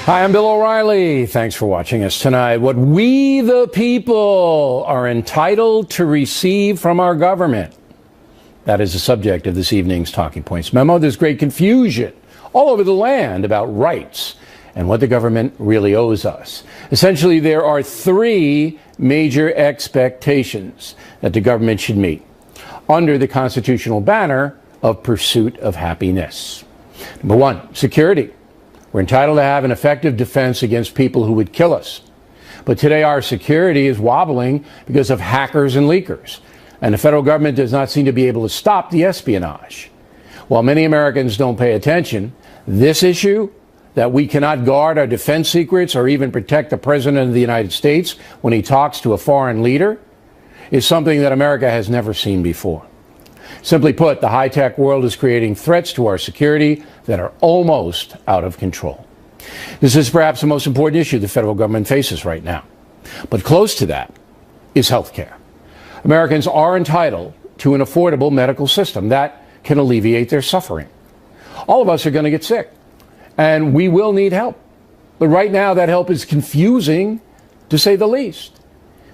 Hi, I'm Bill O'Reilly. Thanks for watching us tonight. What we the people are entitled to receive from our government. That is the subject of this evening's Talking Points memo. There's great confusion all over the land about rights and what the government really owes us. Essentially, there are three major expectations that the government should meet under the constitutional banner of pursuit of happiness. Number one, security. We're entitled to have an effective defense against people who would kill us. But today our security is wobbling because of hackers and leakers. And the federal government does not seem to be able to stop the espionage. While many Americans don't pay attention, this issue, that we cannot guard our defense secrets or even protect the President of the United States when he talks to a foreign leader, is something that America has never seen before. Simply put, the high-tech world is creating threats to our security that are almost out of control. This is perhaps the most important issue the federal government faces right now. But close to that is health care. Americans are entitled to an affordable medical system that can alleviate their suffering. All of us are going to get sick, and we will need help. But right now, that help is confusing, to say the least.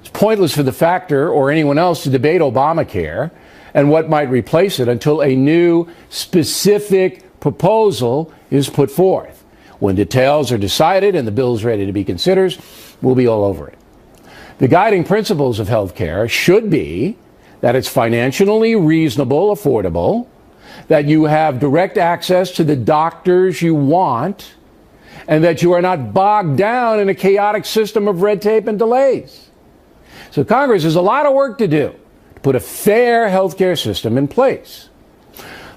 It's pointless for the factor or anyone else to debate Obamacare and what might replace it until a new specific proposal is put forth. When details are decided and the bill is ready to be considered, we'll be all over it. The guiding principles of health care should be that it's financially reasonable, affordable, that you have direct access to the doctors you want, and that you are not bogged down in a chaotic system of red tape and delays. So Congress has a lot of work to do to put a fair health care system in place.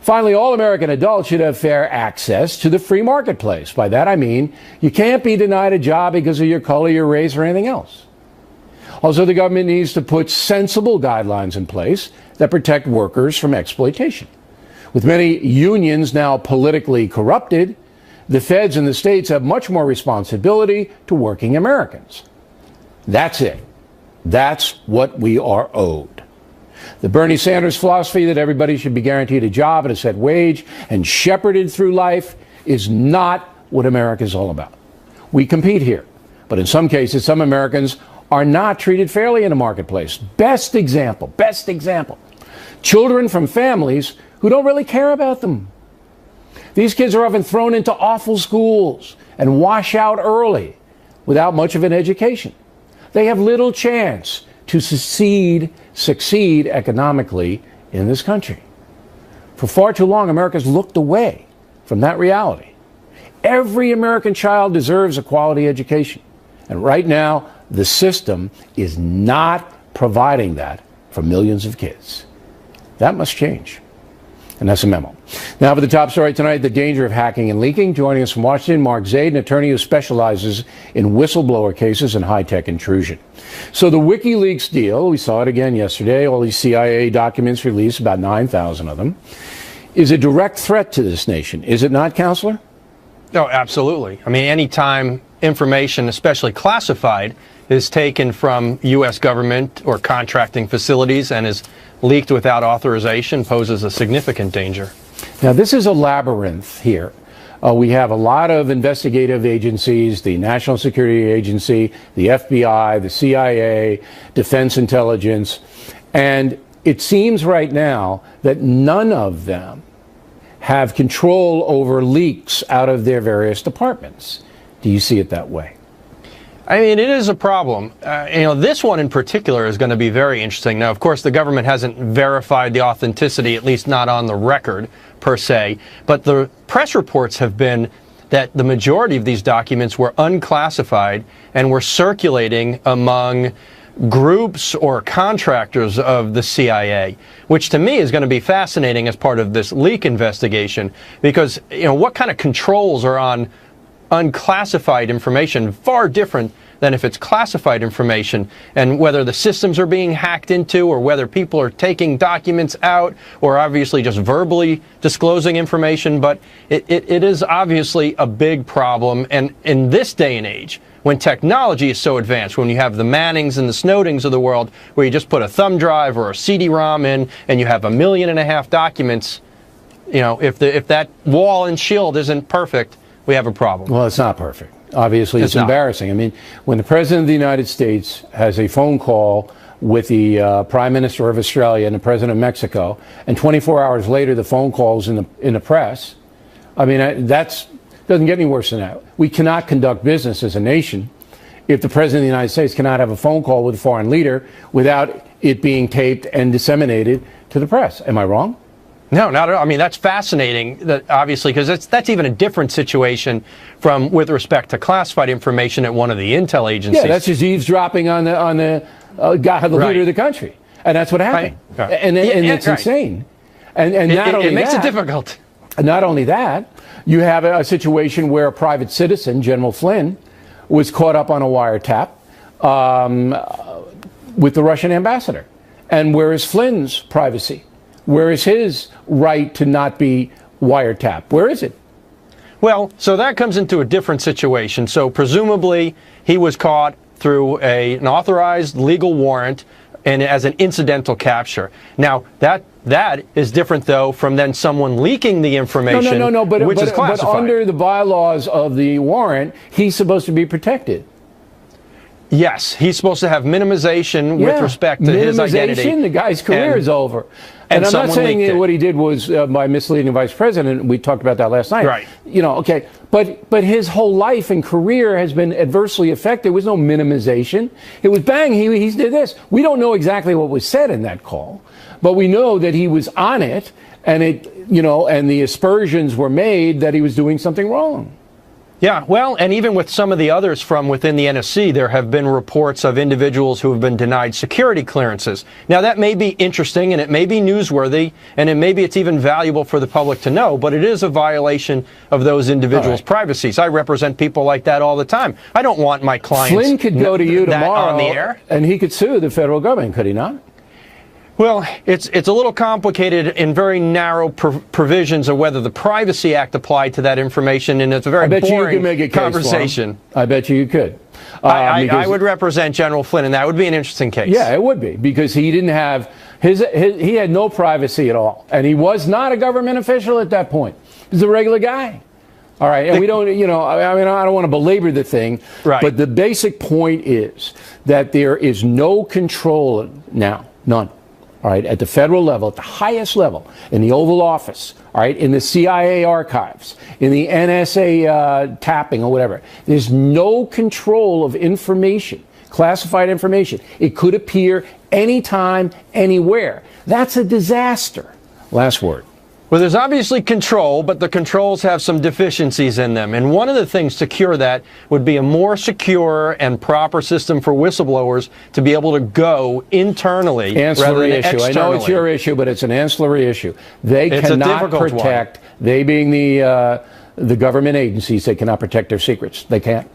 Finally, all American adults should have fair access to the free marketplace. By that I mean you can't be denied a job because of your color, your race, or anything else. Also, the government needs to put sensible guidelines in place that protect workers from exploitation. With many unions now politically corrupted, the feds and the states have much more responsibility to working Americans. That's it. That's what we are owed. The Bernie Sanders philosophy that everybody should be guaranteed a job at a set wage and shepherded through life is not what America is all about. We compete here, but in some cases, some Americans are not treated fairly in the marketplace. Best example. Children from families who don't really care about them. These kids are often thrown into awful schools and wash out early without much of an education. They have little chance to succeed economically in this country. For far too long, America's looked away from that reality. Every American child deserves a quality education. And right now, the system is not providing that for millions of kids. That must change. And that's a memo. Now for the top story tonight, the danger of hacking and leaking. Joining us from Washington, Mark Zaid, an attorney who specializes in whistleblower cases and high-tech intrusion. So the WikiLeaks deal, we saw it again yesterday, all these CIA documents released, about 9,000 of them, is a direct threat to this nation. Is it not, Counselor? No, absolutely. I mean, anytime information, especially classified, is taken from U.S. government or contracting facilities and is leaked without authorization poses a significant danger. Now, this is a labyrinth here. We have a lot of investigative agencies, the National Security Agency, the FBI, the CIA, Defense Intelligence, and it seems right now that none of them have control over leaks out of their various departments. Do you see it that way? I mean, it is a problem. This one in particular is going to be very interesting. Now, of course, the government hasn't verified the authenticity, at least not on the record, per se. But the press reports have been that the majority of these documents were unclassified and were circulating among groups or contractors of the CIA, which to me is going to be fascinating as part of this leak investigation. Because, what kind of controls are on unclassified information? Far different than if it's classified information, and whether the systems are being hacked into or whether people are taking documents out or obviously just verbally disclosing information. But it is obviously a big problem, and in this day and age when technology is so advanced, when you have the Mannings and the Snowdens of the world where you just put a thumb drive or a CD-ROM in and you have 1.5 million documents, if that wall and shield isn't perfect, we have a problem. Well, it's not perfect. Obviously, it's not. embarrassing. I mean, when the President of the United States has a phone call with the Prime Minister of Australia and the President of Mexico, and 24 hours later the phone call's in the press, I mean, that's doesn't get any worse than that. We cannot conduct business as a nation if the President of the United States cannot have a phone call with a foreign leader without it being taped and disseminated to the press. Am I wrong? No, not at all. I mean, that's fascinating, that obviously, because that's even a different situation from with respect to classified information at one of the intel agencies. Yeah, that's just eavesdropping on the guy, the leader of the country, and that's what happened. Right. And it's insane. And not only it makes that, it difficult. Not only that, you have a situation where a private citizen, General Flynn, was caught up on a wiretap with the Russian ambassador. And where is Flynn's privacy? Where is his right to not be wiretapped? Where is it? Well, so that comes into a different situation. So presumably he was caught through an authorized legal warrant and as an incidental capture. Now, that is different, though, from then someone leaking the information, which is classified. But under the bylaws of the warrant, he's supposed to be protected. Yes, he's supposed to have minimization with respect to his identity. The guy's career is over. And I'm not saying what he did was by misleading vice president. We talked about that last night. Right. You know, okay. But his whole life and career has been adversely affected. There was no minimization. It was bang, he did this. We don't know exactly what was said in that call, but we know that he was on it, and and the aspersions were made that he was doing something wrong. Yeah, well, and even with some of the others from within the NSC, there have been reports of individuals who have been denied security clearances. Now, that may be interesting, and it may be newsworthy, and maybe it's even valuable for the public to know, but it is a violation of those individuals' privacies. I represent people like that all the time. I don't want my clients Flynn could go to you tomorrow on the air, and he could sue the federal government, could he not? Well, it's a little complicated in very narrow provisions of whether the Privacy Act applied to that information, and it's a very boring conversation. I bet you could. I would represent General Flynn, and that would be an interesting case. Yeah, it would be, because he didn't have he had no privacy at all, and he was not a government official at that point. He was a regular guy. All right, and we don't, I mean, I don't want to belabor the thing, but the basic point is that there is no control now, none. All right, at the federal level, at the highest level, in the Oval Office, all right, in the CIA archives, in the NSA tapping or whatever. There's no control of information, classified information. It could appear anytime, anywhere. That's a disaster. Last word. Well, there's obviously control, but the controls have some deficiencies in them. And one of the things to cure that would be a more secure and proper system for whistleblowers to be able to go internally rather than externally. I know it's your issue, but it's an ancillary issue. They cannot protect, they being the government agencies, they cannot protect their secrets. They can't.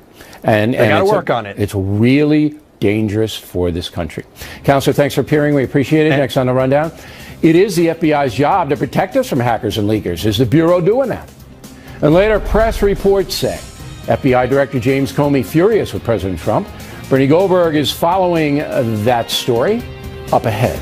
And they got to work on it. It's really dangerous for this country. Counselor, thanks for appearing. We appreciate it. Next on The Rundown. It is the FBI's job to protect us from hackers and leakers. Is the Bureau doing that? And later, press reports say FBI Director James Comey furious with President Trump. Bernie Goldberg is following that story. Up ahead.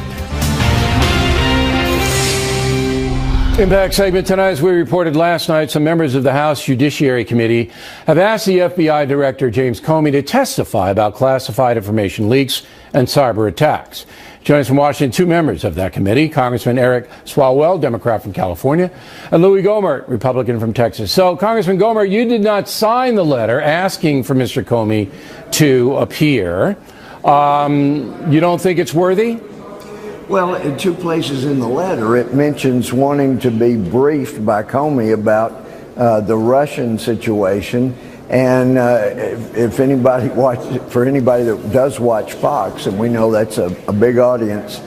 Impact segment tonight. As we reported last night, some members of the House Judiciary Committee have asked the FBI Director James Comey to testify about classified information leaks and cyber attacks. Joining us from Washington, two members of that committee, Congressman Eric Swalwell, Democrat from California, and Louis Gohmert, Republican from Texas. So, Congressman Gohmert, you did not sign the letter asking for Mr. Comey to appear. You don't think it's worthy? Well, in two places in the letter, it mentions wanting to be briefed by Comey about the Russian situation. And if anybody for anybody that does watch Fox, and we know that's a big audience,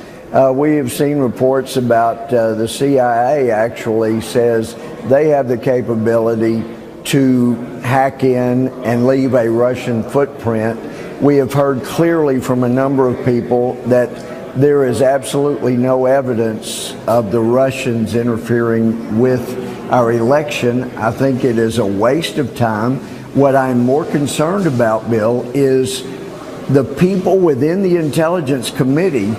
we have seen reports about the CIA actually says they have the capability to hack in and leave a Russian footprint. We have heard clearly from a number of people that there is absolutely no evidence of the Russians interfering with our election. I think it is a waste of time. What I'm more concerned about, Bill, is the people within the Intelligence Committee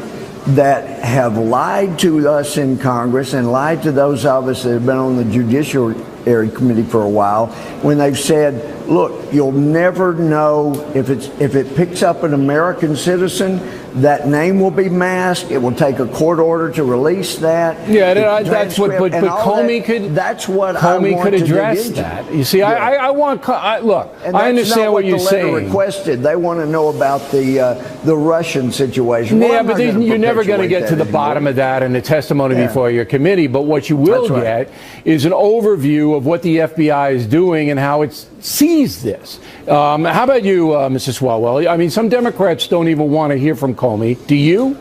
that have lied to us in Congress and lied to those of us that have been on the Judiciary Committee for a while, when they've said, look, you'll never know if it picks up an American citizen, that name will be masked. It will take a court order to release that. Yeah, that's what. But Comey could. That's what Comey could address that. You see, I want. Look, I understand what you're saying. Requested. They want to know about the Russian situation. Yeah, but you're never going to get to the bottom of that in the testimony before your committee. But what you will get is an overview of what the FBI is doing and how it sees this. How about you, Mrs. Swalwell? I mean, some Democrats don't even want to hear from Comey. Do you?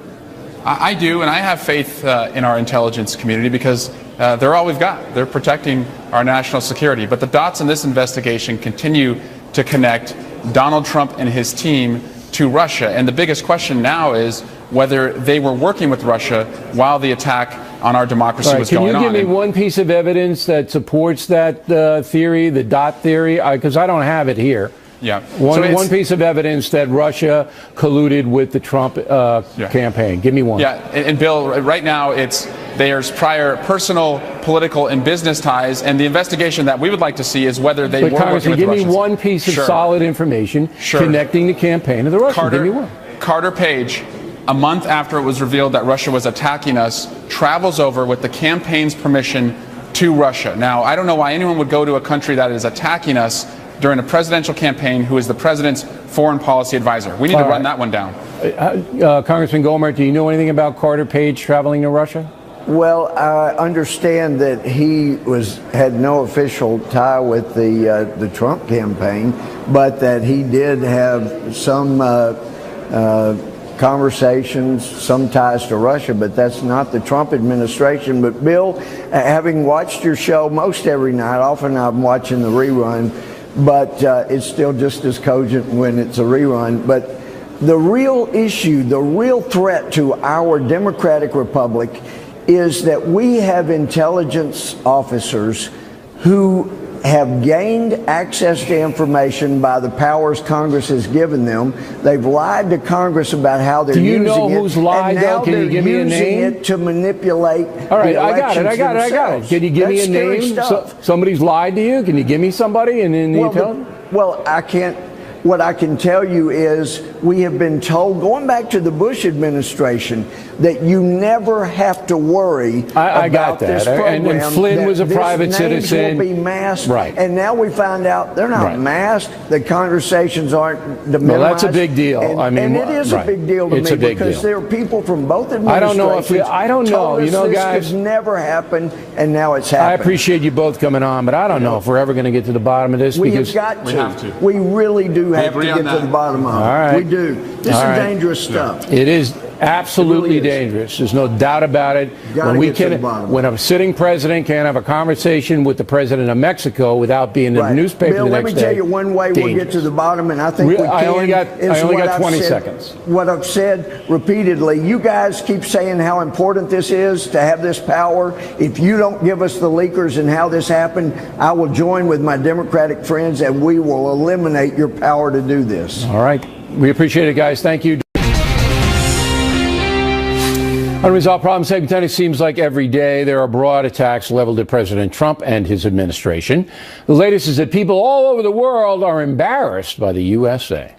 I do, and I have faith in our intelligence community because they're all we've got. They're protecting our national security. But the dots in this investigation continue to connect Donald Trump and his team to Russia. And the biggest question now is whether they were working with Russia while the attack on our democracy was going on. Can you give me one piece of evidence that supports that theory, the dot theory? Because I don't have it here. Yeah. One piece of evidence that Russia colluded with the Trump campaign. Give me one. Yeah, and Bill, right now there's prior personal, political, and business ties, and the investigation that we would like to see is whether they were working with Russians. Give me one piece of solid information connecting the campaign to the Russians. Give me one. Carter Page, a month after it was revealed that Russia was attacking us, travels over with the campaign's permission to Russia. Now, I don't know why anyone would go to a country that is attacking us during a presidential campaign who is the president's foreign policy advisor. We need to run that one down. Congressman Gohmert, do you know anything about Carter Page traveling to Russia? Well, I understand that he had no official tie with the Trump campaign, but that he did have some conversations, some ties to Russia, but that's not the Trump administration. But Bill, having watched your show most every night, often I'm watching the rerun, but it's still just as cogent when it's a rerun. But the real issue, the real threat to our democratic republic is that we have intelligence officers who have gained access to information by the powers Congress has given them. They've lied to Congress about how they're using it. Do you know who's lied, though? Can you give me a name? They're using it to manipulate All right, the elections I got it. Can you give me a name? Somebody's lied to you? Can you give me somebody in the intelligence? Well, I can't. What I can tell you is we have been told, going back to the Bush administration, that you never have to worry about this program. And Flynn was a private citizen. Names will be masked. Right. And now we find out they're not masked. The conversations aren't minimized. Well, that's a big deal. And it is a big deal to me because there are people from both administrations. I don't know. You know, guys, this never happened, and now it's happened. I appreciate you both coming on, but I don't know if we're ever going to get to the bottom of this. We have to. We really do have to get to the bottom of it. All right. We do. This is dangerous stuff. It is absolutely dangerous. There's no doubt about it. When a sitting president can't have a conversation with the president of Mexico without being in the newspaper Bill, the next day. let me tell you one way we'll get to the bottom, and I think we can. I only got 20 seconds. What I've said repeatedly, you guys keep saying how important this is to have this power. If you don't give us the leakers and how this happened, I will join with my Democratic friends, and we will eliminate your power to do this. All right. We appreciate it, guys. Thank you. Unresolved problems taking place. It seems like every day there are broad attacks leveled at President Trump and his administration. The latest is that people all over the world are embarrassed by the USA.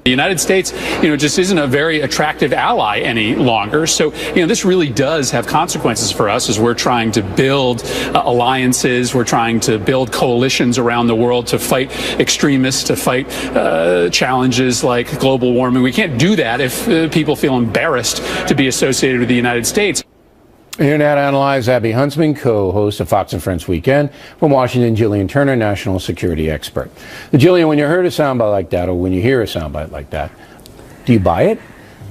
The United States, just isn't a very attractive ally any longer. So, this really does have consequences for us as we're trying to build alliances. We're trying to build coalitions around the world to fight extremists, to fight challenges like global warming. We can't do that if people feel embarrassed to be associated with the United States. Here now to analyze, Abby Huntsman, co-host of Fox and Friends Weekend. From Washington, Jillian Turner, national security expert. Jillian, when you heard a soundbite like that, or when you hear a soundbite like that, do you buy it?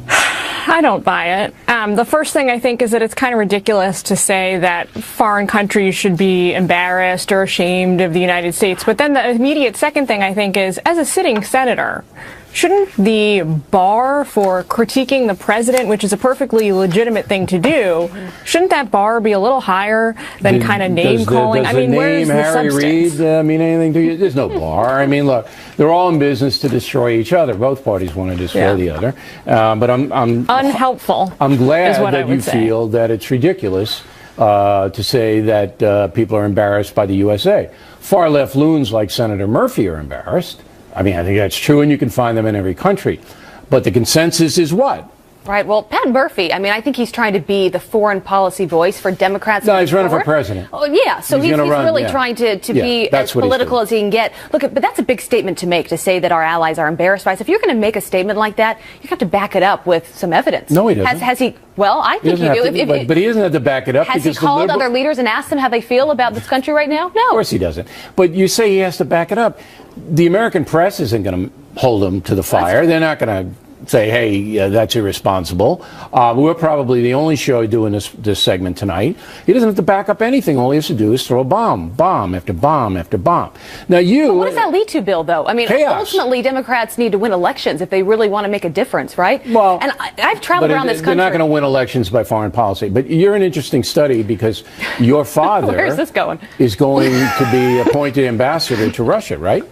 I don't buy it. The first thing I think is that it's kind of ridiculous to say that foreign countries should be embarrassed or ashamed of the United States. But then the immediate second thing I think is, as a sitting senator, shouldn't the bar for critiquing the president, which is a perfectly legitimate thing to do, shouldn't that bar be a little higher than kind of name calling? I mean, where's the substance? Harry Reid mean anything to you? There's no bar. I mean, look, they're all in business to destroy each other. Both parties want to destroy the other. But I'm unhelpful. I'm glad that you feel that it's ridiculous to say that people are embarrassed by the USA. Far left loons like Senator Murphy are embarrassed. I mean, I think that's true, and you can find them in every country. But the consensus is what? Right. Well, Pat Murphy, I mean, I think he's trying to be the foreign policy voice for Democrats. No, he's running for president. Oh, yeah. So he's really trying to be as political as he can get. Look, but that's a big statement to make, to say that our allies are embarrassed by us. If you're going to make a statement like that, you have to back it up with some evidence. No, he doesn't. Has he? Well, I think you do. But he doesn't have to back it up. Has he called other leaders and asked them how they feel about this country right now? No. Of course he doesn't. But you say he has to back it up. The American press isn't going to hold him to the fire. They're not going to say, hey, that's irresponsible. We're probably the only show doing this segment tonight. He doesn't have to back up anything. All he has to do is throw bomb after bomb after bomb. Now what does that lead to, Bill, though? I mean, ultimately, Democrats need to win elections if they really want to make a difference, right? Well, and I've traveled around this country. They're not going to win elections by foreign policy. But you're an interesting study because your father Where is this going? Is going to be appointed ambassador to Russia, right?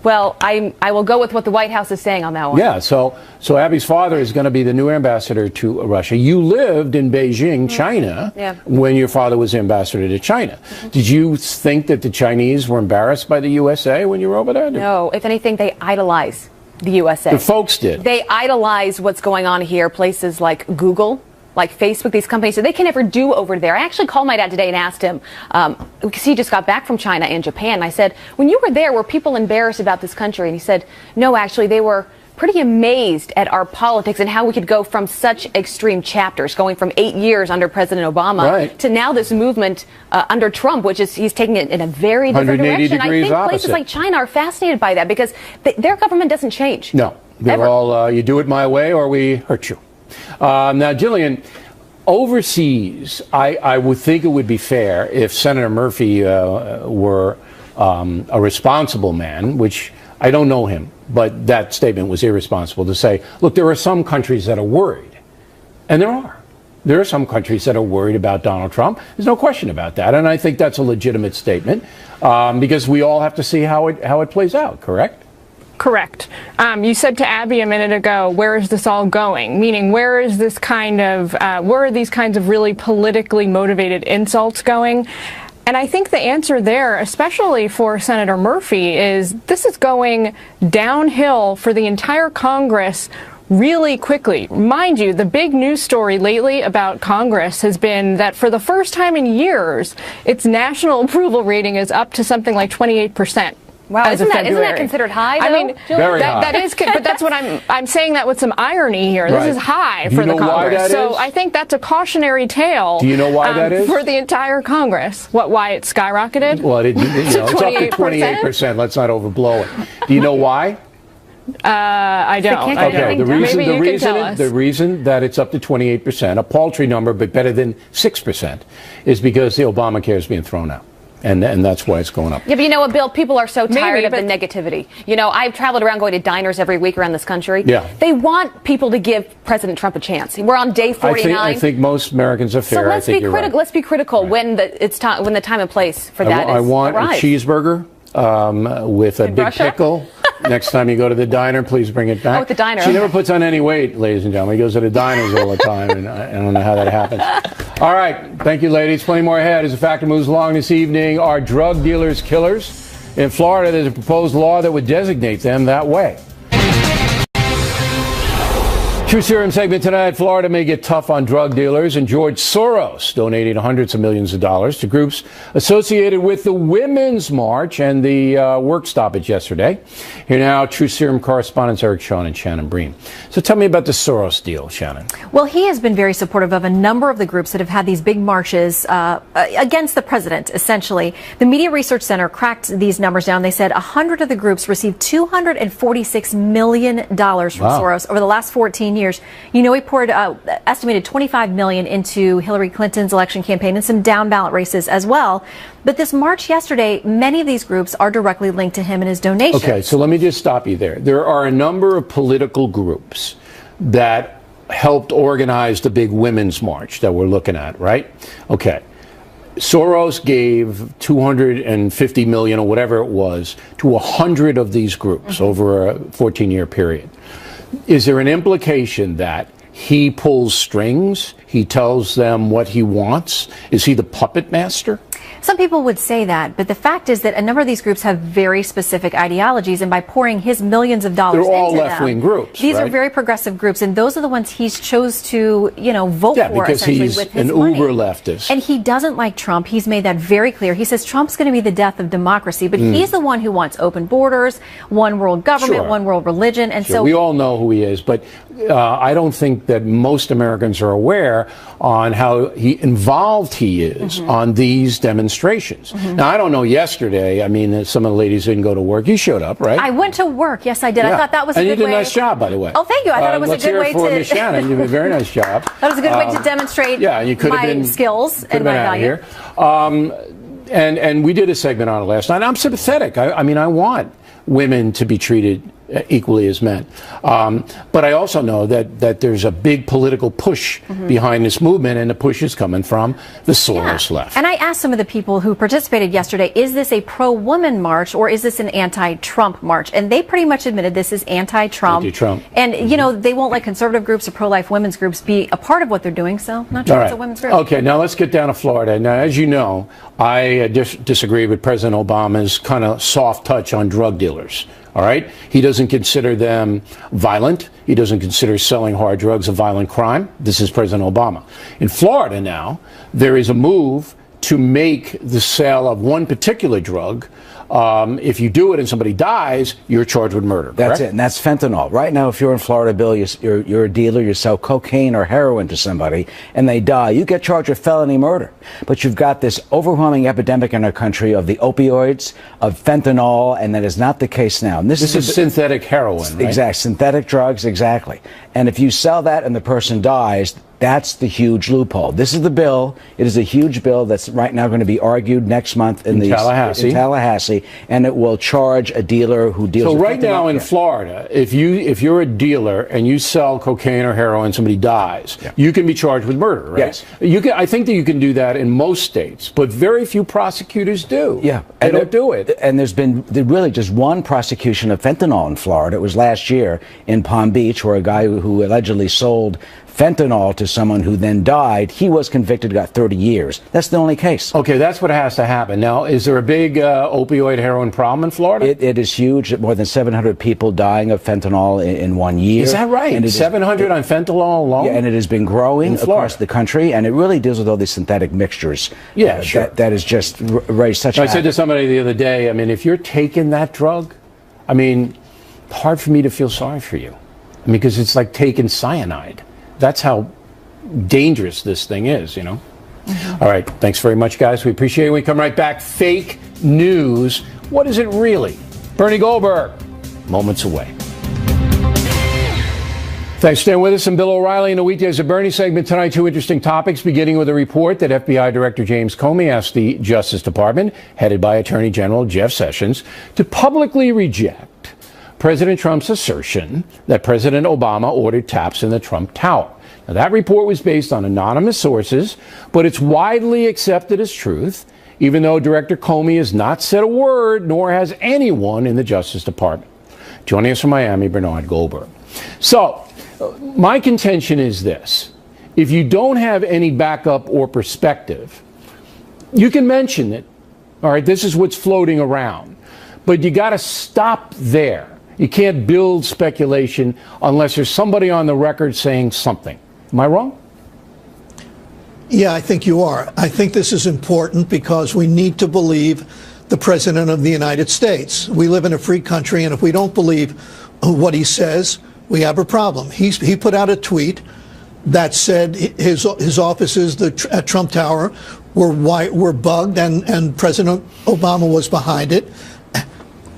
Well, I will go with what the White House is saying on that one. Yeah, so Abby's father is going to be the new ambassador to Russia. You lived in Beijing, China, when your father was ambassador to China. Did you think that the Chinese were embarrassed by the USA when you were over there? No, if anything, they idolize the USA. The folks did. They idolize what's going on here, places like Google, like Facebook, these companies, so they can never do over there. I actually called my dad today and asked him, because he just got back from China and Japan. I said, when you were there, were people embarrassed about this country? And he said, no, actually, they were pretty amazed at our politics and how we could go from such extreme chapters, going from 8 years under President Obama to now this movement under Trump, which is he's taking it in a very different direction. I think places like China are fascinated by that because their government doesn't change. No, they're all, you do it my way or we hurt you. Now, Jillian, overseas, I would think it would be fair if Senator Murphy were a responsible man, which I don't know him, but that statement was irresponsible to say, look, there are some countries that are worried. And there are. There are some countries that are worried about Donald Trump. There's no question about that. And I think that's a legitimate statement because we all have to see how it plays out, correct? Correct. You said to Abby a minute ago, where is this all going? Meaning, where is this kind of, where are these kinds of really politically motivated insults going? And I think the answer there, especially for Senator Murphy, is this is going downhill for the entire Congress really quickly. Mind you, the big news story lately about Congress has been that for the first time in years, its national approval rating is up to something like 28%. Wow, isn't that considered high, though? I mean, very high. That is, but that's what I'm saying that with some irony here. This is high for the Congress. So I think that's a cautionary tale. Do you know why that is? For the entire Congress. why it skyrocketed? Well, it's up to 28%. Let's not overblow it. Do you know why? I don't. Okay, the reason that it's up to 28%, a paltry number, but better than 6%, is because the Obamacare is being thrown out. And that's why it's going up. Yeah, but you know what, Bill? People are so tired of the negativity. You know, I've traveled around going to diners every week around this country. Yeah. They want people to give President Trump a chance. We're on day 49. I think most Americans are fair. So let's be critical. Let's be critical when the time and place for that is. I want arrived. a cheeseburger with a big pickle. Next time you go to the diner, please bring it back. Oh, at the diner. She never puts on any weight, ladies and gentlemen. He goes to the diners all the time, and I don't know how that happens. All right. Thank you, ladies. Plenty more ahead as the factor moves along this evening. Are drug dealers killers? In Florida, there's a proposed law that would designate them that way. True Serum segment tonight. Florida may get tough on drug dealers, and George Soros donating hundreds of millions of dollars to groups associated with the Women's March and the work stoppage yesterday. Here now, True Serum correspondents Eric Shawn and Shannon Bream. So tell me about the Soros deal, Shannon. Well, he has been very supportive of a number of the groups that have had these big marches against the president, essentially. The Media Research Center cracked these numbers down. They said 100 of the groups received $246 million from Soros over the last 14 years. You know, he poured estimated $25 million into Hillary Clinton's election campaign and some down ballot races as well. But this march yesterday, many of these groups are directly linked to him and his donations. Okay, so let me just stop you there. There are a number of political groups that helped organize the big women's march that we're looking at, right? Okay. Soros gave $250 million or whatever it was to 100 of these groups over a 14-year period. Is there an implication that he pulls strings? He tells them what he wants? Is he the puppet master? Some people would say that, but the fact is that a number of these groups have very specific ideologies, and by pouring his millions of dollars They're all into left-wing them, groups, these right? are very progressive groups, and those are the ones he's chose to, vote Yeah, for because essentially he's with his an money. uber leftist. And he doesn't like Trump. He's made that very clear. He says Trump's going to be the death of democracy, but he's the one who wants open borders, one world government, Sure. one world religion, and Sure, so we all know who he is, but I don't think that most Americans are aware on how involved he is on these demonstrations. Now, I don't know yesterday. I mean, some of the ladies didn't go to work. You showed up, right? I went to work. Yes, I did. Yeah. I thought that was a and good you did way. a nice job, by the way. Oh, thank you. I thought it was a let's good hear way it for to. Miss Shannon. You did a very nice job. That was a good way to demonstrate yeah, you could have my been, skills could have and been my out value. here. And we did a segment on it last night. I'm sympathetic. I mean, I want women to be treated equally as men. But I also know that there's a big political push behind this movement, and the push is coming from the Soros left. And I asked some of the people who participated yesterday, is this a pro-woman march or is this an anti-Trump march? And they pretty much admitted this is anti-Trump. Anti-Trump. And, they won't let conservative groups or pro-life women's groups be a part of what they're doing, so I'm not sure All it's right. a women's group. Okay, now let's get down to Florida. Now, as you know, I disagree with President Obama's kind of soft touch on drug dealers. All right? He doesn't consider them violent. He doesn't consider selling hard drugs a violent crime. This is President Obama. In Florida now, there is a move to make the sale of one particular drug. If you do it and somebody dies, you're charged with murder. That's correct? it, and that's fentanyl. Right now, if you're in Florida, Bill, you're a dealer, you sell cocaine or heroin to somebody, and they die, you get charged with felony murder. But you've got this overwhelming epidemic in our country of the opioids, of fentanyl, and that is not the case now. And This is synthetic heroin, right? Exactly, synthetic drugs, exactly. And if you sell that and the person dies, that's the huge loophole. This is the bill. It is a huge bill that's right now going to be argued next month in Tallahassee, and it will charge a dealer who deals. So with right now in fentanyl. Florida, if you're a dealer and you sell cocaine or heroin, somebody dies, you can be charged with murder, right? Yes. I think that you can do that in most states, but very few prosecutors do. Yeah, they don't do it. And there's been really just one prosecution of fentanyl in Florida. It was last year in Palm Beach, where a guy who allegedly sold fentanyl to someone who then died, he was convicted, got 30 years. That's the only case. Okay, that's what has to happen. Now, is there a big opioid heroin problem in Florida? It is huge. More than 700 people dying of fentanyl in 1 year. Is that right? And 700 on fentanyl alone? Yeah, and it has been growing In Florida. across the country, and it really deals with all these synthetic mixtures. Yeah, sure. That has just raised such I said to havoc. somebody the other day, I mean, if you're taking that drug, I mean, hard for me to feel sorry for you. I mean, because it's like taking cyanide. That's how dangerous this thing is, you know? All right. Thanks very much, guys. We appreciate it. We come right back. Fake news. What is it really? Bernie Goldberg, moments away. Thanks for staying with us. I'm Bill O'Reilly in the Weekdays of Bernie segment tonight. Two interesting topics, beginning with a report that FBI Director James Comey asked the Justice Department, headed by Attorney General Jeff Sessions, to publicly reject President Trump's assertion that President Obama ordered taps in the Trump Tower. Now, that report was based on anonymous sources, but it's widely accepted as truth, even though Director Comey has not said a word, nor has anyone in the Justice Department. Joining us from Miami, Bernard Goldberg. So, my contention is this. If you don't have any backup or perspective, you can mention it. All right, this is what's floating around. But you got to stop there. You can't build speculation unless there's somebody on the record saying something. Am I wrong? Yeah, I think you are. I think this is important because we need to believe the President of the United States. We live in a free country, and if we don't believe what he says, we have a problem. He put out a tweet that said his offices at Trump Tower were bugged, and President Obama was behind it.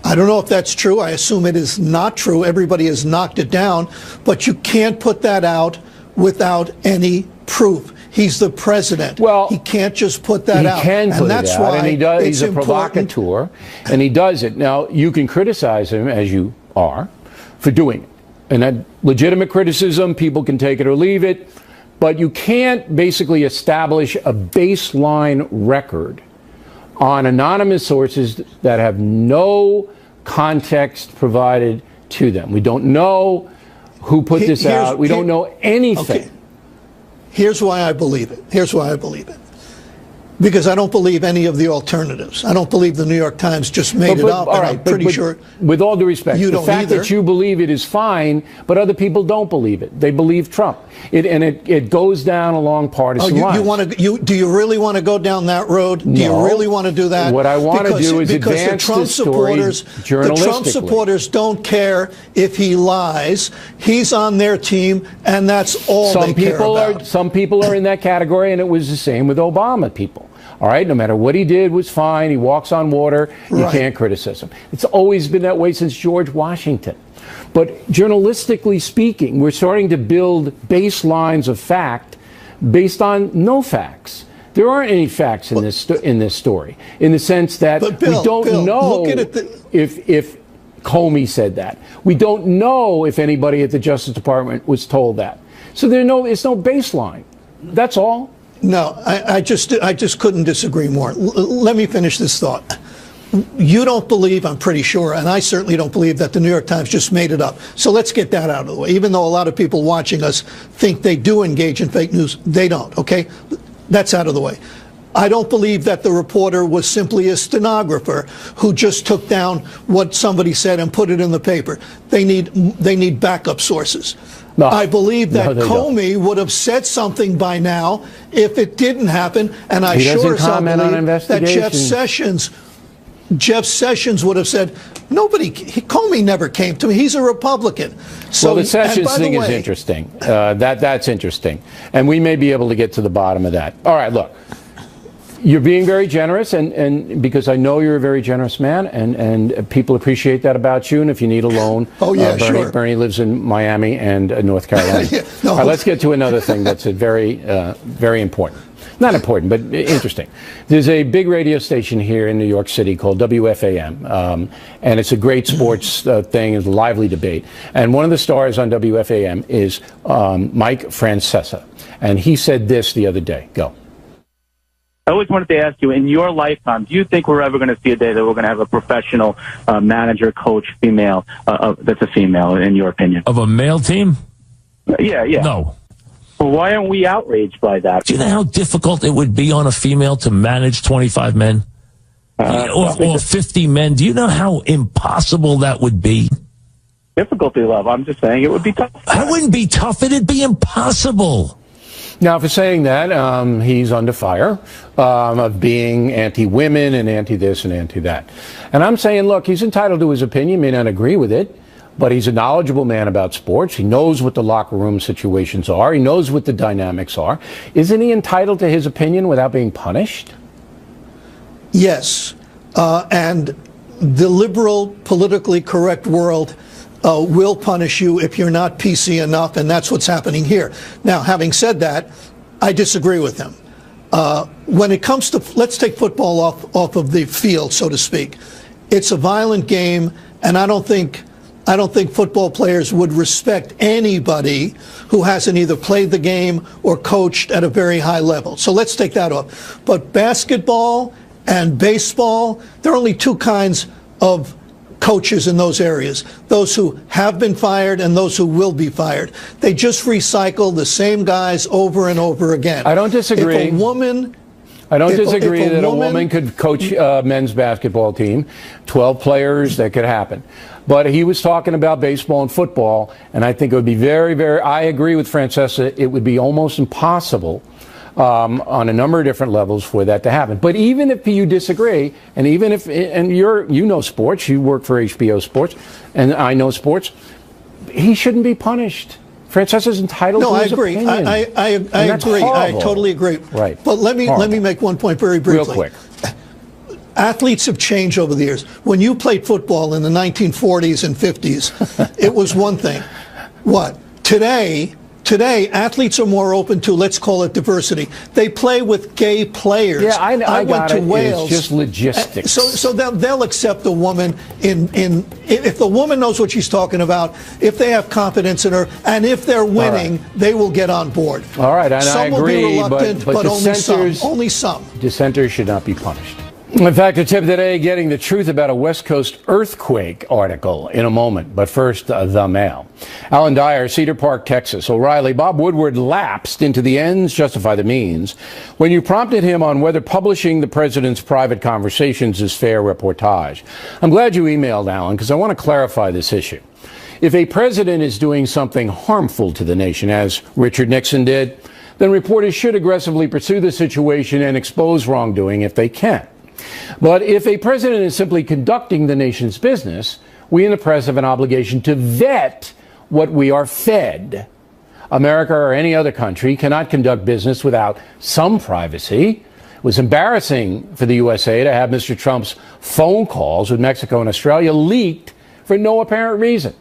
I don't know if that's true. I assume it is not true. Everybody has knocked it down, but you can't put that out without any proof. He's the president. Well, he can't just put that out. He can put and that's it out, why and he does. He's a important. provocateur, and he does it. Now, you can criticize him, as you are, for doing it. And that legitimate criticism, people can take it or leave it, but you can't basically establish a baseline record on anonymous sources that have no context provided to them. We don't know who put this out. We don't know anything. Okay. Here's why I believe it. Here's why I believe it. Because I don't believe any of the alternatives. I don't believe the New York Times just made it up. And I'm pretty sure. With all due respect, you the don't fact either. that you believe it is fine, but other people don't believe it. They believe Trump. It goes down along partisan lines. Do you really want to go down that road? No. Do you really want to do that? What I want to do is advance the story journalistically. The Trump supporters don't care if he lies. He's on their team, and that's all they care about. Some people are in that category, and it was the same with Obama people. All right, no matter what he did was fine. He walks on water. You can't criticize him. It's always been that way since George Washington. But journalistically speaking, we're starting to build baselines of fact based on no facts. There aren't any facts in this story, in the sense that Bill, we don't know if Comey said that. We don't know if anybody at the Justice Department was told that. So it's no baseline. That's all. No, I just couldn't disagree more. Let me finish this thought. You don't believe, I'm pretty sure, and I certainly don't believe that the New York Times just made it up. So let's get that out of the way. Even though a lot of people watching us think they do engage in fake news, they don't, okay? That's out of the way. I don't believe that the reporter was simply a stenographer who just took down what somebody said and put it in the paper. They need backup sources. No, I believe that Comey would have said something by now if it didn't happen, and I sure as hell believe that Jeff Sessions would have said, Comey never came to me. He's a Republican. So, well, the Sessions thing is interesting. That's interesting. And we may be able to get to the bottom of that. All right, look. You're being very generous, and because I know you're a very generous man, and people appreciate that about you. And if you need a loan, Bernie lives in Miami and North Carolina. All right, let's get to another thing that's very important. Not important, but interesting. There's a big radio station here in New York City called WFAM, and it's a great sports thing. It's a lively debate. And one of the stars on WFAM is Mike Francesa, and he said this the other day. Go. I always wanted to ask you, in your lifetime, do you think we're ever going to see a day that we're going to have a professional manager, coach, female, that's a female, in your opinion? Of a male team? Yeah. No. Well, why aren't we outraged by that? Do you know how difficult it would be on a female to manage 25 men? Or 50 men? Do you know how impossible that would be? Difficulty, love. I'm just saying it would be tough. That wouldn't be tough. It'd be impossible. Now, for saying that, he's under fire of being anti-women and anti-this and anti-that. And I'm saying, look, he's entitled to his opinion, may not agree with it, but he's a knowledgeable man about sports. He knows what the locker room situations are. He knows what the dynamics are. Isn't he entitled to his opinion without being punished? Yes. And the liberal, politically correct world will punish you if you're not PC enough, and that's what's happening here. Now, having said that, I disagree with him. When it comes to, let's take football off of the field, so to speak. It's a violent game, and I don't think football players would respect anybody who hasn't either played the game or coached at a very high level. So let's take that off. But basketball and baseball, there are only two kinds of coaches in those areas, those who have been fired and those who will be fired. They just recycle the same guys over and over again. I don't disagree. If a woman... I don't disagree that a woman could coach a men's basketball team, 12 players, that could happen. But he was talking about baseball and football, and I think it would be I agree with Francesa, it would be almost impossible on a number of different levels for that to happen. But even if you disagree, and even if, and you know sports, you work for HBO Sports, and I know sports, he shouldn't be punished. Francesa is entitled to his opinion. No, I agree. Horrible. I totally agree. Right. But let me make one point very briefly. Real quick. Athletes have changed over the years. When you played football in the 1940s and 50s, it was one thing. What? Today, athletes are more open to, let's call it diversity. They play with gay players. Yeah, I went to Wales. It's just logistics. So they'll accept a woman if the woman knows what she's talking about, if they have confidence in her, and if they're winning, they will get on board. All right, and some I agree, will be reluctant, but only some. dissenters should not be punished. In fact, a tip today, getting the truth about a West Coast earthquake article in a moment. But first, the mail. Alan Dyer, Cedar Park, Texas. O'Reilly, Bob Woodward lapsed into the ends justify the means when you prompted him on whether publishing the president's private conversations is fair reportage. I'm glad you emailed Alan because I want to clarify this issue. If a president is doing something harmful to the nation, as Richard Nixon did, then reporters should aggressively pursue the situation and expose wrongdoing if they can. But if a president is simply conducting the nation's business, we in the press have an obligation to vet what we are fed. America or any other country cannot conduct business without some privacy. It was embarrassing for the USA to have Mr. Trump's phone calls with Mexico and Australia leaked for no apparent reason.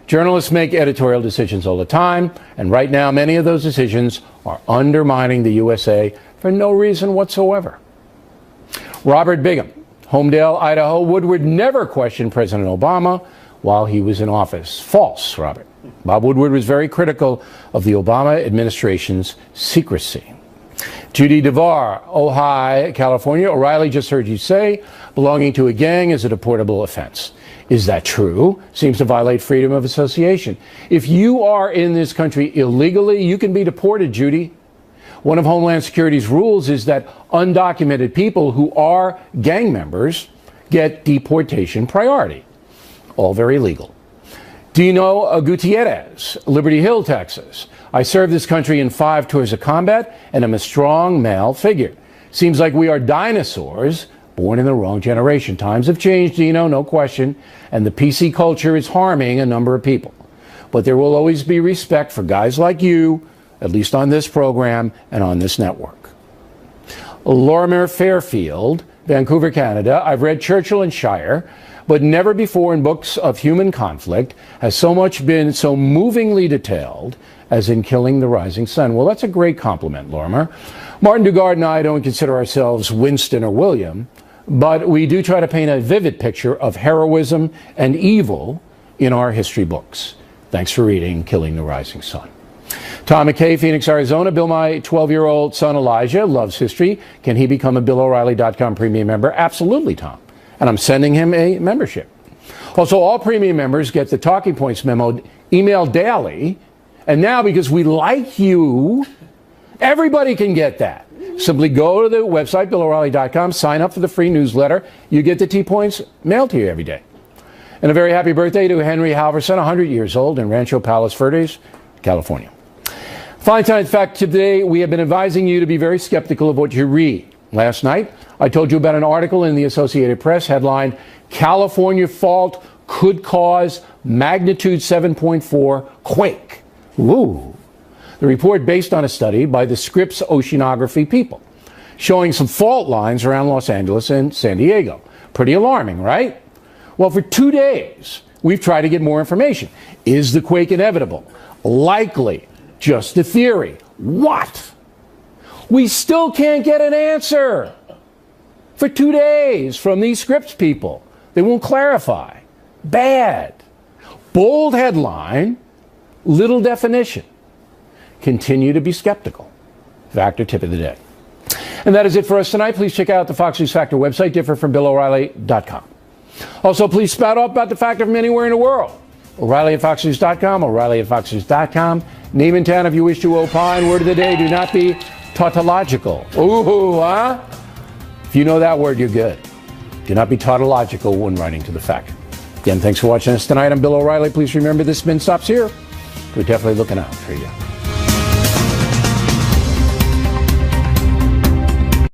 Journalists make editorial decisions all the time, and right now many of those decisions are undermining the USA for no reason whatsoever. Robert Bigham, Homedale, Idaho. Woodward never questioned President Obama while he was in office. False, Robert. Bob Woodward was very critical of the Obama administration's secrecy. Judy DeVar, Ojai, California. O'Reilly, just heard you say belonging to a gang is a deportable offense. Is that true? Seems to violate freedom of association. If you are in this country illegally, you can be deported, Judy. One of Homeland Security's rules is that undocumented people who are gang members get deportation priority. All very legal. Dino Gutierrez, Liberty Hill, Texas. I served this country in 5 tours of combat and am a strong male figure. Seems like we are dinosaurs born in the wrong generation. Times have changed, Dino, no question, and the PC culture is harming a number of people. But there will always be respect for guys like you, at least on this program and on this network. Lorimer Fairfield, Vancouver, Canada. I've read Churchill and Shire, but never before in books of human conflict has so much been so movingly detailed as in Killing the Rising Sun. Well, that's a great compliment, Lorimer. Martin Dugard and I don't consider ourselves Winston or William, but we do try to paint a vivid picture of heroism and evil in our history books. Thanks for reading Killing the Rising Sun. Tom McKay, Phoenix, Arizona. Bill, my 12-year-old son Elijah loves history. Can he become a BillO'Reilly.com premium member? Absolutely, Tom. And I'm sending him a membership. Also, all premium members get the Talking Points memo emailed daily. And now, because we like you, everybody can get that. Simply go to the website, BillO'Reilly.com, sign up for the free newsletter. You get the T-Points mailed to you every day. And a very happy birthday to Henry Halverson, 100 years old, in Rancho Palos Verdes, California. Fine Science Fact today, we have been advising you to be very skeptical of what you read. Last night, I told you about an article in the Associated Press headlined, California Fault Could Cause Magnitude 7.4 Quake. Ooh. The report based on a study by the Scripps Oceanography people, showing some fault lines around Los Angeles and San Diego. Pretty alarming, right? Well, for 2 days, we've tried to get more information. Is the quake inevitable? Likely. Just a theory. What? We still can't get an answer. For 2 days from these Scripps people. They won't clarify. Bad. Bold headline, little definition. Continue to be skeptical. Factor tip of the day. And that is it for us tonight. Please check out the Fox News Factor website, different from BillO'Reilly.com. Also, please spout up about the Factor from anywhere in the world. O'Reilly at FoxNews.com, O'Reilly at FoxNews.com. Name and town if you wish to opine. Word of the day, do not be tautological. Ooh, huh? If you know that word, you're good. Do not be tautological when writing to the Factor. Again, thanks for watching us tonight. I'm Bill O'Reilly. Please remember this spin stops here. We're definitely looking out for you.